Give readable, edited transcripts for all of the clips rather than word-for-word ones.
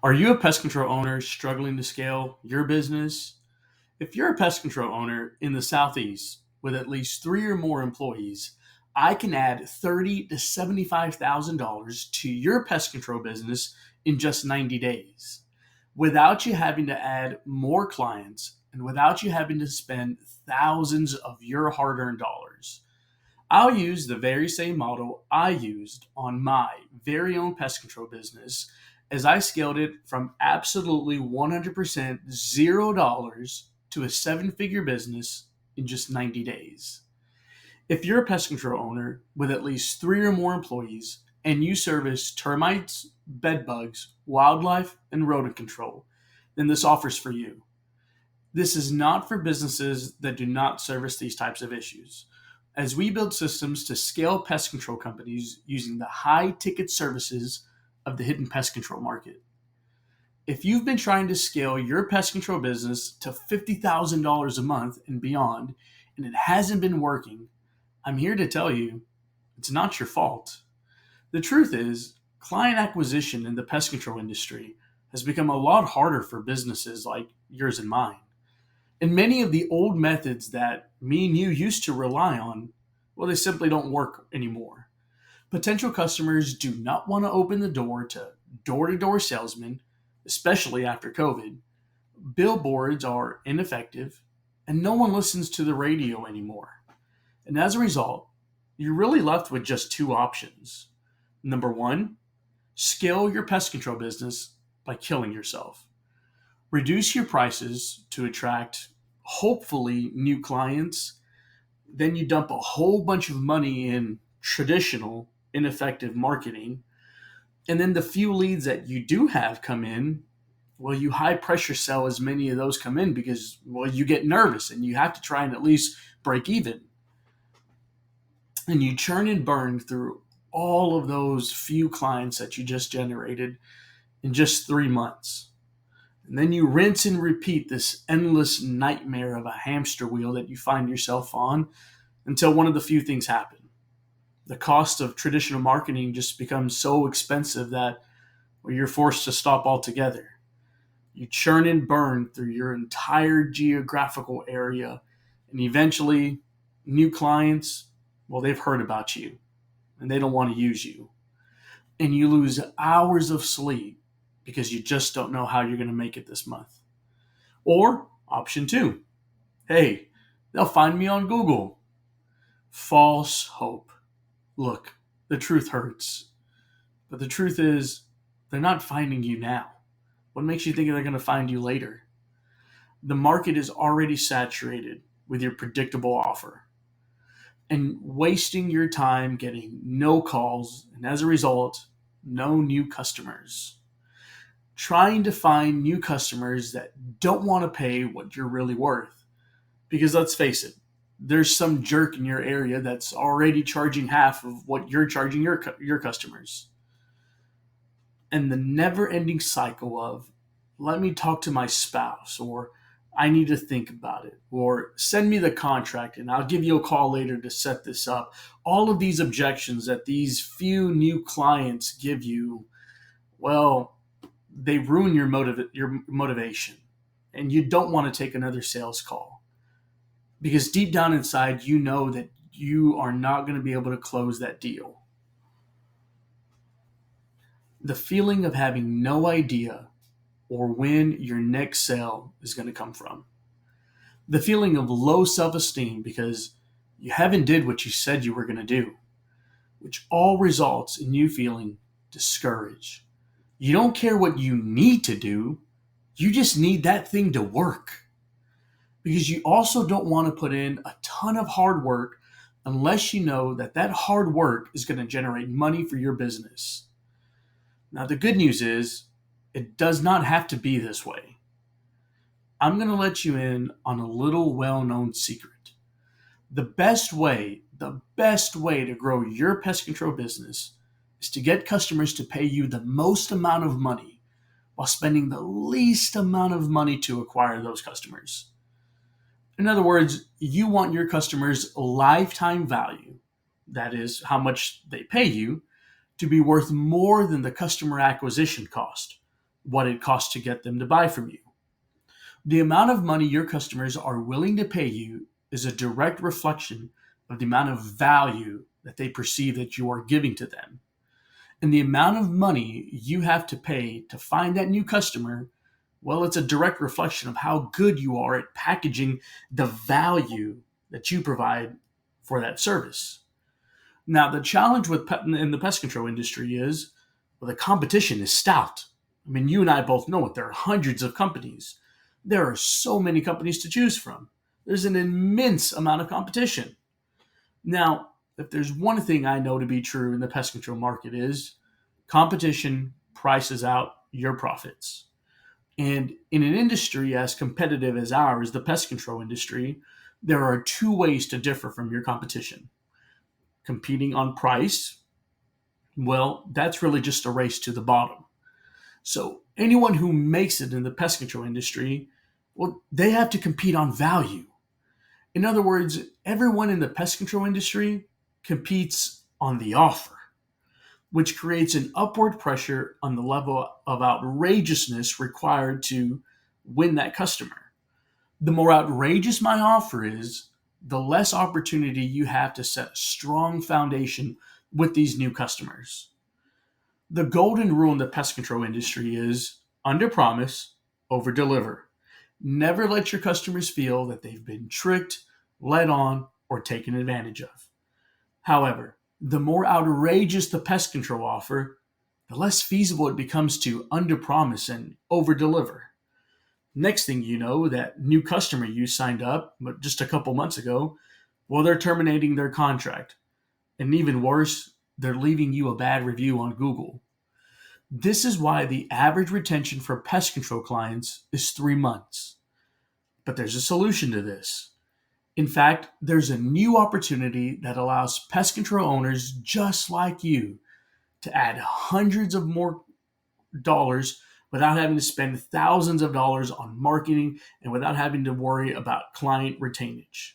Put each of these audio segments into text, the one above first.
Are you a pest control owner struggling to scale your business? If you're a pest control owner in the Southeast with at least three or more employees, I can add $30,000 to $75,000 to your pest control business in just 90 days without you having to add more clients and without you having to spend thousands of your hard earned dollars. I'll use the very same model I used on my very own pest control business as I scaled it from absolutely 100% $0 to a seven figure business in just 90 days. If you're a pest control owner with at least three or more employees and you service termites, bedbugs, wildlife, and rodent control, then this offer's for you. This is not for businesses that do not service these types of issues, as we build systems to scale pest control companies using the high ticket services of the hidden pest control market. If you've been trying to scale your pest control business to $50,000 a month and beyond, and it hasn't been working, I'm here to tell you it's not your fault. The truth is, client acquisition in the pest control industry has become a lot harder for businesses like yours and mine. And many of the old methods that me and you used to rely on, well, they simply don't work anymore. Potential customers do not want to open the door to door salesmen, especially after COVID. Billboards are ineffective, and no one listens to the radio anymore. And as a result, you're really left with just two options. Number one, scale your pest control business by killing yourself. Reduce your prices to attract, hopefully, new clients. Then you dump a whole bunch of money in traditional, ineffective marketing. And then the few leads that you do have come in, well, you high pressure sell as many of those come in because, well, you get nervous and you have to try and at least break even. And you churn and burn through all of those few clients that you just generated in just 3 months. And then you rinse and repeat this endless nightmare of a hamster wheel that you find yourself on until one of the few things happen. The cost of traditional marketing just becomes so expensive that, well, you're forced to stop altogether. You churn and burn through your entire geographical area, and eventually, new clients, well, they've heard about you and they don't want to use you. And you lose hours of sleep because you just don't know how you're going to make it this month. Or option two, hey, they'll find me on Google. False hope. Look, the truth hurts. But the truth is, they're not finding you now. What makes you think they're going to find you later? The market is already saturated with your predictable offer and wasting your time getting no calls and as a result, no new customers. Trying to find new customers that don't want to pay what you're really worth. Because let's face it, there's some jerk in your area that's already charging half of what you're charging your customers. And the never ending cycle of, let me talk to my spouse, or I need to think about it, or send me the contract and I'll give you a call later to set this up. All of these objections that these few new clients give you, well, they ruin your motivation, and you don't want to take another sales call because deep down inside you know that you are not going to be able to close that deal. The feeling of having no idea or when your next sale is going to come from. The feeling of low self-esteem because you haven't did what you said you were going to do, which all results in you feeling discouraged. You don't care what you need to do. You just need that thing to work. Because you also don't want to put in a ton of hard work unless you know that that hard work is going to generate money for your business. Now, the good news is it does not have to be this way. I'm going to let you in on a little well-known secret. The best way to grow your pest control business is to get customers to pay you the most amount of money while spending the least amount of money to acquire those customers. In other words, you want your customers' lifetime value, that is, how much they pay you, to be worth more than the customer acquisition cost what it costs to get them to buy from you. The amount of money your customers are willing to pay you is a direct reflection of the amount of value that they perceive that you are giving to them. And the amount of money you have to pay to find that new customer, well, it's a direct reflection of how good you are at packaging the value that you provide for that service. Now, the challenge in the pest control industry is, well, the competition is stout. I mean, you and I both know it. There are hundreds of companies. There are so many companies to choose from. There's an immense amount of competition. Now, if there's one thing I know to be true in the pest control market is competition prices out your profits. And in an industry as competitive as ours, the pest control industry, there are two ways to differ from your competition. Competing on price, well, that's really just a race to the bottom. So anyone who makes it in the pest control industry, well, they have to compete on value. In other words, everyone in the pest control industry competes on the offer, which creates an upward pressure on the level of outrageousness required to win that customer. The more outrageous my offer is, the less opportunity you have to set a strong foundation with these new customers. The golden rule in the pest control industry is under promise, over deliver. Never let your customers feel that they've been tricked, led on, or taken advantage of. However, the more outrageous the pest control offer, the less feasible it becomes to under promise and over deliver. Next thing you know, that new customer you signed up but just a couple months ago, well, they're terminating their contract. And even worse, they're leaving you a bad review on Google. This is why the average retention for pest control clients is 3 months. But there's a solution to this. In fact, there's a new opportunity that allows pest control owners just like you to add hundreds of more dollars without having to spend thousands of dollars on marketing and without having to worry about client retainage.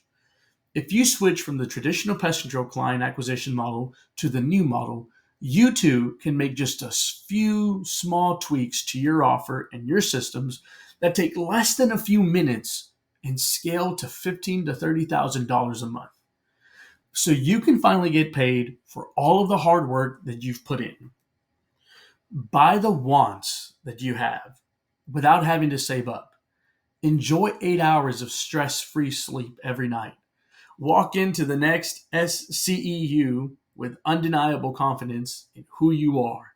If you switch from the traditional pest control client acquisition model to the new model, you too can make just a few small tweaks to your offer and your systems that take less than a few minutes and scale to $15,000 to $30,000 a month. So you can finally get paid for all of the hard work that you've put in. Buy the wants that you have without having to save up. Enjoy 8 hours of stress-free sleep every night. Walk into the next SCEU with undeniable confidence in who you are.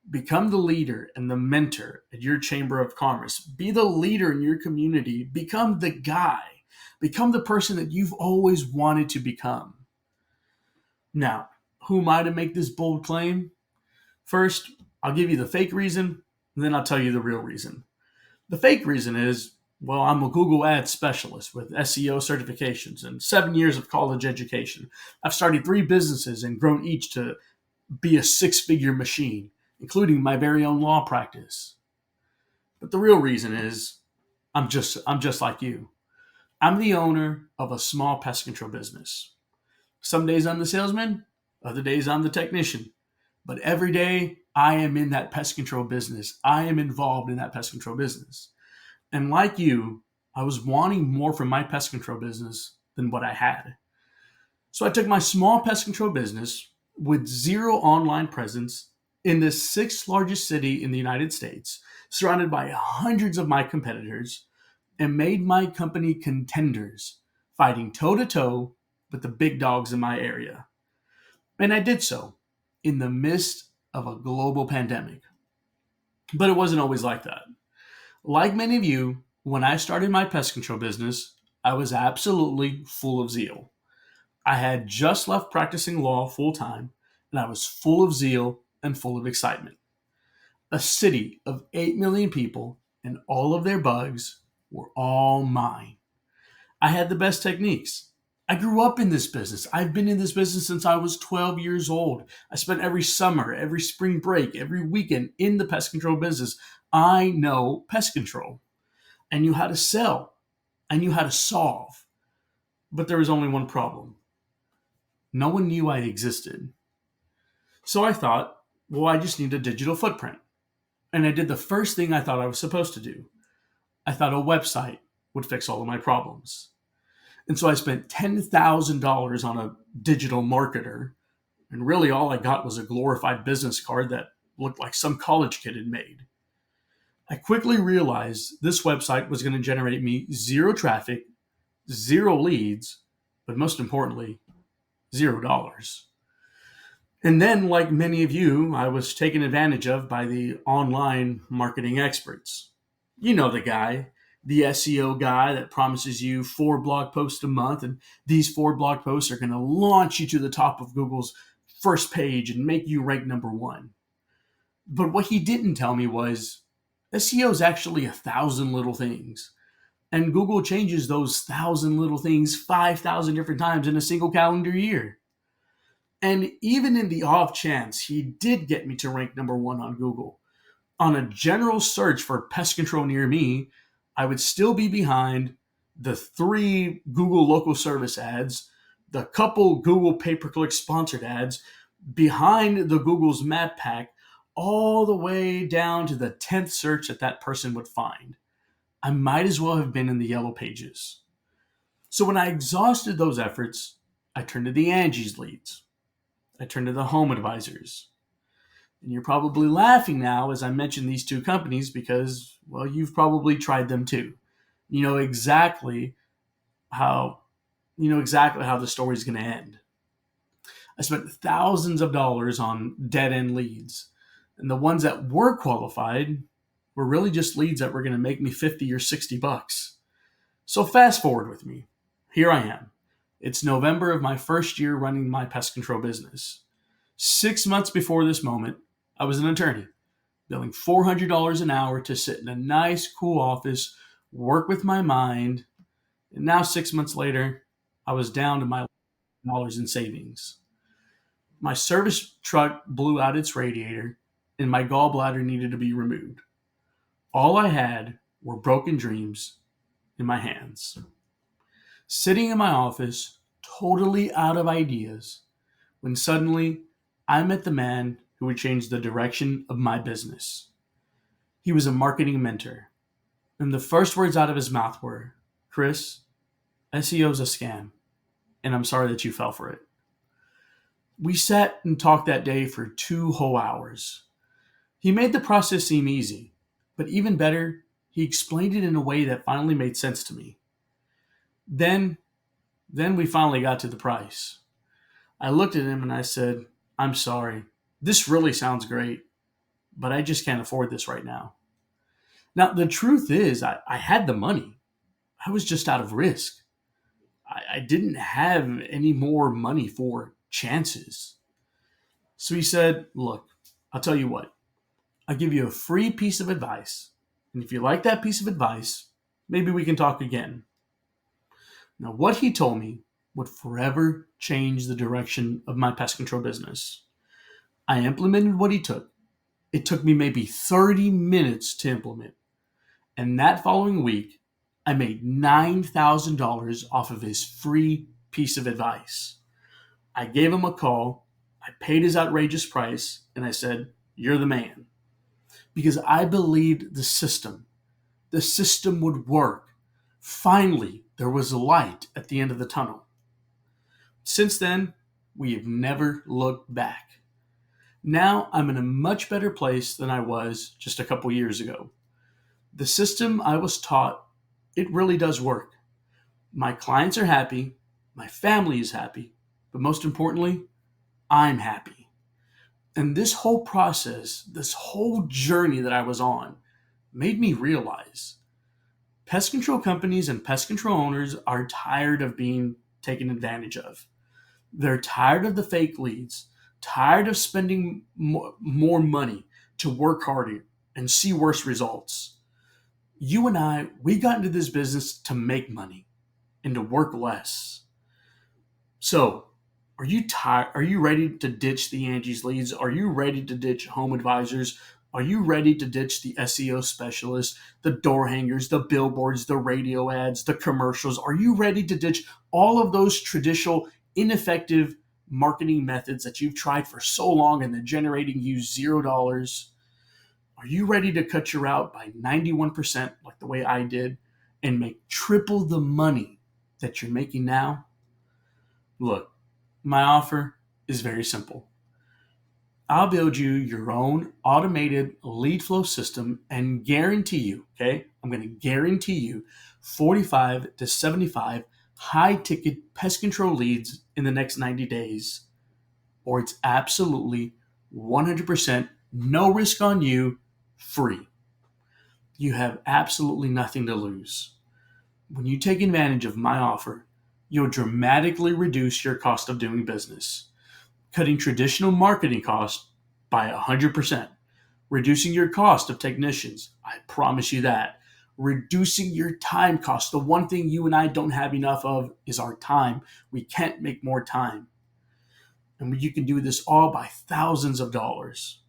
Become the leader and the mentor at your Chamber of Commerce. Be the leader in your community. Become the guy. Become the person that you've always wanted to become. Now, who am I to make this bold claim? First, I'll give you the fake reason, and then I'll tell you the real reason. The fake reason is, well, I'm a Google Ads specialist with SEO certifications and 7 years of college education. I've started 3 businesses and grown each to be a 6-figure machine, including my very own law practice. But the real reason is I'm just like you. I'm the owner of a small pest control business. Some days I'm the salesman, other days I'm the technician. But every day I am in that pest control business. I am involved in that pest control business. And like you, I was wanting more from my pest control business than what I had. So I took my small pest control business with zero online presence in the 6th largest city in the United States, surrounded by hundreds of my competitors, and made my company contenders, fighting toe to toe with the big dogs in my area. And I did so in the midst of a global pandemic. But it wasn't always like that. Like many of you, when I started my pest control business, I was absolutely full of zeal. I had just left practicing law full time, and I was full of zeal and full of excitement. A city of 8 million people and all of their bugs were all mine. I had the best techniques. I grew up in this business. I've been in this business since I was 12 years old. I spent every summer, every spring break, every weekend in the pest control business. I know pest control. I knew how to sell. I knew how to solve. But there was only one problem. No one knew I existed. So I thought, well, I just need a digital footprint. And I did the first thing I thought I was supposed to do. I thought a website would fix all of my problems. And so I spent $10,000 on a digital marketer. And really, all I got was a glorified business card that looked like some college kid had made. I quickly realized this website was going to generate me zero traffic, zero leads, but most importantly, $0. And then, like many of you, I was taken advantage of by the online marketing experts. You know the guy, the SEO guy that promises you 4 blog posts a month, and these 4 blog posts are going to launch you to the top of Google's first page and make you rank number one. But what he didn't tell me was SEO is actually 1,000 little things. And Google changes those 1,000 little things 5,000 different times in a single calendar year. And even in the off chance he did get me to rank number one on Google, on a general search for pest control near me, I would still be behind the 3 Google local service ads, the couple Google pay-per-click sponsored ads, behind the Google's map pack, all the way down to the 10th search that person would find. I might as well have been in the yellow pages. So when I exhausted those efforts, I turned to the Angie's leads. I turned to the home advisors. And you're probably laughing now as I mention these 2 companies because, well, you've probably tried them too. You know exactly how the story's going to end. I spent thousands of dollars on dead end leads, and the ones that were qualified were really just leads that were going to make me 50 or 60 bucks. So fast forward with me. Here I am. It's November of my first year running my pest control business. 6 months before this moment, I was an attorney, billing $400 an hour to sit in a nice, cool office, work with my mind. And now 6 months later, I was down to my dollars in savings. My service truck blew out its radiator, and my gallbladder needed to be removed. All I had were broken dreams in my hands. Sitting in my office, totally out of ideas, when suddenly I met the man who would change the direction of my business. He was a marketing mentor, and the first words out of his mouth were, "Chris, SEO's a scam, and I'm sorry that you fell for it." We sat and talked that day for 2 whole hours. He made the process seem easy, but even better, he explained it in a way that finally made sense to me. Then we finally got to the price. I looked at him and I said, "I'm sorry. This really sounds great, but I just can't afford this right now." Now, the truth is, I had the money. I was just out of risk. I didn't have any more money for chances. So he said, "Look, I'll tell you what. I'll give you a free piece of advice. And if you like that piece of advice, maybe we can talk again." Now, what he told me would forever change the direction of my pest control business. I implemented what he took. It took me maybe 30 minutes to implement. And that following week, I made $9,000 off of his free piece of advice. I gave him a call, I paid his outrageous price, and I said, "You're the man." Because I believed the system would work. Finally, there was a light at the end of the tunnel. Since then, we have never looked back. Now I'm in a much better place than I was just a couple years ago. The system I was taught, it really does work. My clients are happy, my family is happy, but most importantly, I'm happy. And this whole process, this whole journey that I was on, made me realize pest control companies and pest control owners are tired of being taken advantage of. They're tired of the fake leads, tired of spending more money to work harder and see worse results. You and I, we got into this business to make money and to work less. So, are you tired? Are you ready to ditch the Angie's leads? Are you ready to ditch home advisors? Are you ready to ditch the SEO specialists, the door hangers, the billboards, the radio ads, the commercials? Are you ready to ditch all of those traditional, ineffective marketing methods that you've tried for so long and they're generating you $0? Are you ready to cut your route by 91% like the way I did and make triple the money that you're making now? Look, my offer is very simple. I'll build you your own automated lead flow system and guarantee you, okay? I'm going to guarantee you 45 to 75 high ticket pest control leads in the next 90 days, or it's absolutely 100% no risk on you, free. You have absolutely nothing to lose. When you take advantage of my offer, you'll dramatically reduce your cost of doing business, cutting traditional marketing costs by 100%, reducing your cost of technicians. I promise you that. Reducing your time cost. The one thing you and I don't have enough of is our time. We can't make more time. And you can do this all by thousands of dollars,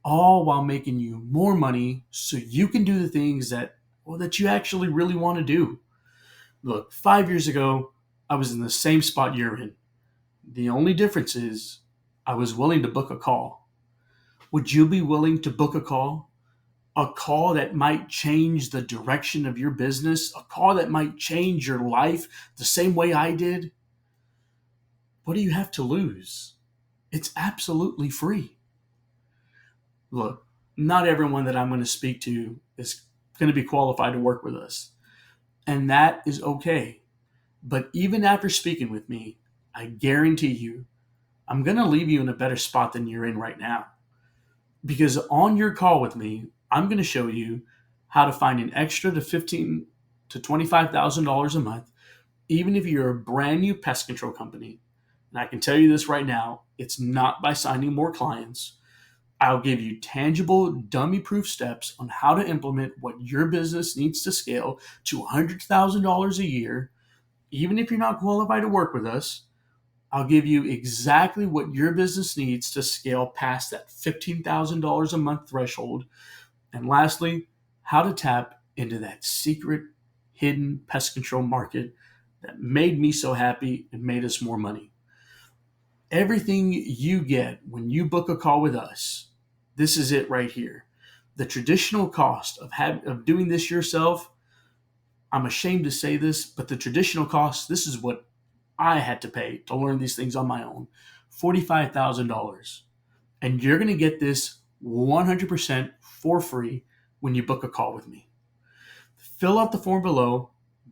all while making you more money so you can do the things that you actually really want to do. Look, 5 years ago, I was in the same spot you're in. The only difference is I was willing to book a call. Would you be willing to book a call? A call that might change the direction of your business, a call that might change your life the same way I did? What do you have to lose? It's absolutely free. Look, not everyone that I'm going to speak to is going to be qualified to work with us, and that is okay. But even after speaking with me, I guarantee you, I'm going to leave you in a better spot than you're in right now. Because on your call with me, I'm going to show you how to find an extra to $15,000 to $25,000 a month, even if you're a brand new pest control company. And I can tell you this right now, it's not by signing more clients. I'll give you tangible, dummy-proof steps on how to implement what your business needs to scale to $100,000 a year. Even if you're not qualified to work with us, I'll give you exactly what your business needs to scale past that $15,000 a month threshold. And lastly, how to tap into that secret, hidden pest control market that made me so happy and made us more money. Everything you get when you book a call with us, this is it right here. The traditional cost of doing this yourself, I'm ashamed to say this, but the traditional cost, this is what I had to pay to learn these things on my own, $45,000. And you're going to get this 100% for free when you book a call with me. Fill out the form below,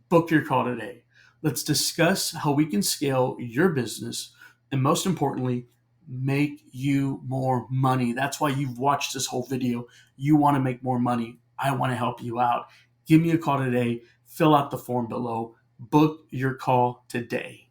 book your call today. Let's discuss how we can scale your business and, most importantly, make you more money. That's why you've watched this whole video. You want to make more money. I want to help you out. Give me a call today. Fill out the form below. Book your call today.